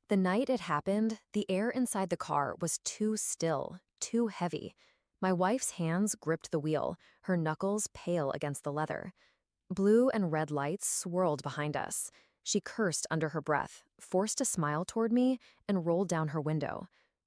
The night it happened, the air inside the car was too still, too heavy. My wife's hands gripped the wheel, her knuckles pale against the leather. Blue and red lights swirled behind us. She cursed under her breath, forced a smile toward me, and rolled down her window.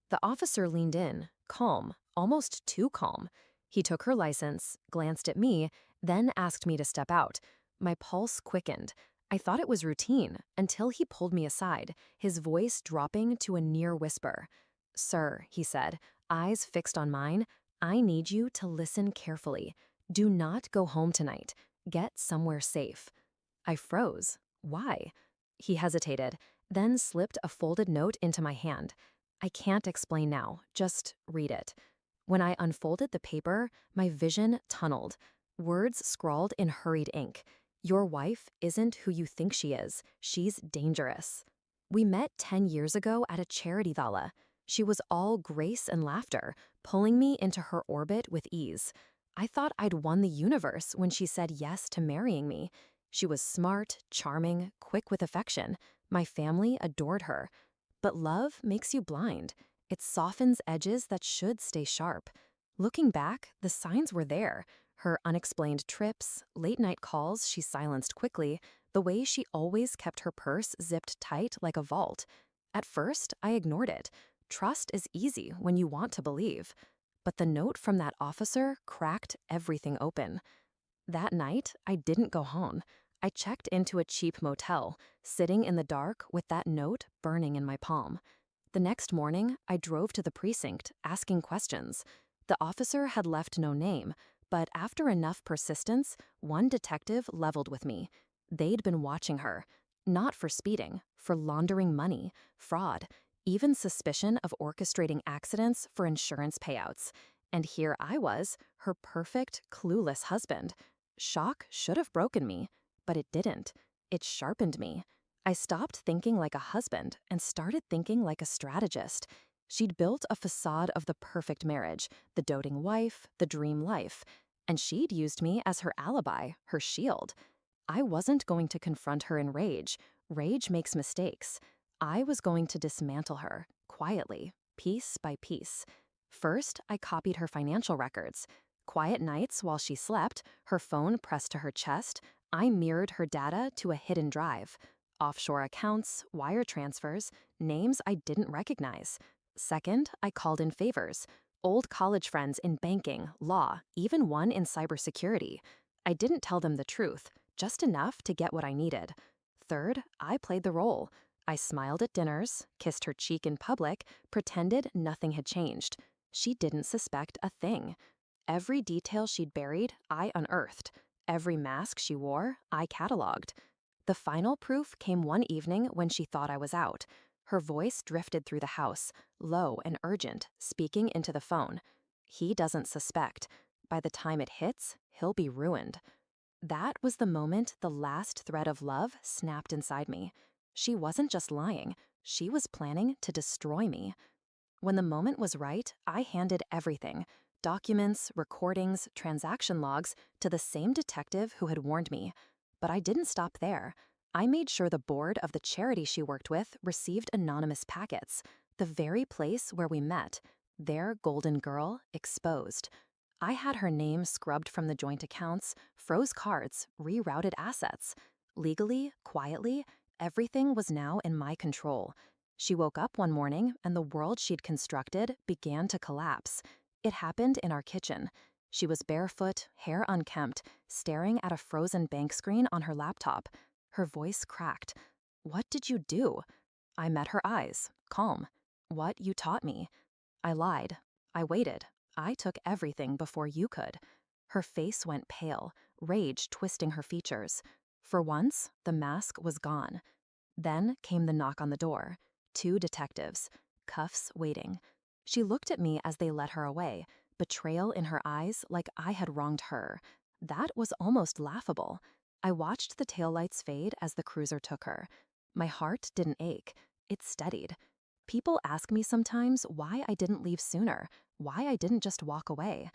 The officer leaned in, calm, almost too calm. He took her license, glanced at me, then asked me to step out. My pulse quickened. I thought it was routine until he pulled me aside, his voice dropping to a near whisper. "Sir," he said, eyes fixed on mine, "I need you to listen carefully. Do not go home tonight. Get somewhere safe." I froze. Why? He hesitated, then slipped a folded note into my hand. "I can't explain now. Just read it." When I unfolded the paper, my vision tunneled. Words scrawled in hurried ink. "Your wife isn't who you think she is. She's dangerous." We met 10 years ago at a charity gala. She was all grace and laughter, pulling me into her orbit with ease. I thought I'd won the universe when she said yes to marrying me. She was smart, charming, quick with affection. My family adored her. But love makes you blind. It softens edges that should stay sharp. Looking back, the signs were there. Her unexplained trips, late-night calls she silenced quickly, the way she always kept her purse zipped tight like a vault. At first, I ignored it. Trust is easy when you want to believe. But the note from that officer cracked everything open. That night, I didn't go home. I checked into a cheap motel, sitting in the dark with that note burning in my palm. The next morning, I drove to the precinct, asking questions. The officer had left no name, but after enough persistence, one detective leveled with me. They'd been watching her. Not for speeding, for laundering money, fraud, even suspicion of orchestrating accidents for insurance payouts. And here I was, her perfect, clueless husband. Shock should have broken me, but it didn't. It sharpened me. I stopped thinking like a husband and started thinking like a strategist. She'd built a facade of the perfect marriage, the doting wife, the dream life, and she'd used me as her alibi, her shield. I wasn't going to confront her in rage. Rage makes mistakes. I was going to dismantle her, quietly, piece by piece. First, I copied her financial records. Quiet nights while she slept, her phone pressed to her chest, I mirrored her data to a hidden drive. Offshore accounts, wire transfers, names I didn't recognize. Second, I called in favors. Old college friends in banking, law, even one in cybersecurity. I didn't tell them the truth, just enough to get what I needed. Third, I played the role. I smiled at dinners, kissed her cheek in public, pretended nothing had changed. She didn't suspect a thing. Every detail she'd buried, I unearthed. Every mask she wore, I cataloged. The final proof came one evening when she thought I was out. Her voice drifted through the house, low and urgent, speaking into the phone. "He doesn't suspect. By the time it hits, he'll be ruined." That was the moment the last thread of love snapped inside me. She wasn't just lying. She was planning to destroy me. When the moment was right, I handed everything, documents, recordings, transaction logs, to the same detective who had warned me. But I didn't stop there. I made sure the board of the charity she worked with received anonymous packets, the very place where we met, their golden girl exposed. I had her name scrubbed from the joint accounts, froze cards, rerouted assets. Legally, quietly, everything was now in my control. She woke up one morning and the world she'd constructed began to collapse. It happened in our kitchen. She was barefoot, hair unkempt, staring at a frozen bank screen on her laptop. Her voice cracked. "What did you do?" I met her eyes, calm. "What you taught me." I lied. I waited. I took everything before you could. Her face went pale, rage twisting her features. For once, the mask was gone. Then came the knock on the door. 2 detectives, cuffs waiting. She looked at me as they led her away, betrayal in her eyes like I had wronged her. That was almost laughable. I watched the taillights fade as the cruiser took her. My heart didn't ache. It steadied. People ask me sometimes why I didn't leave sooner, why I didn't just walk away.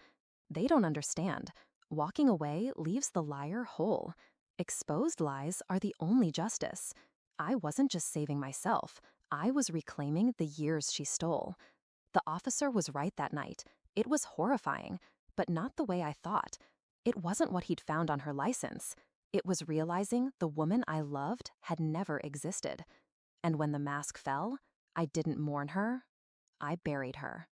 They don't understand. Walking away leaves the liar whole. Exposed lies are the only justice. I wasn't just saving myself. I was reclaiming the years she stole. The officer was right that night. It was horrifying, but not the way I thought. It wasn't what he'd found on her license. It was realizing the woman I loved had never existed. And when the mask fell, I didn't mourn her, I buried her.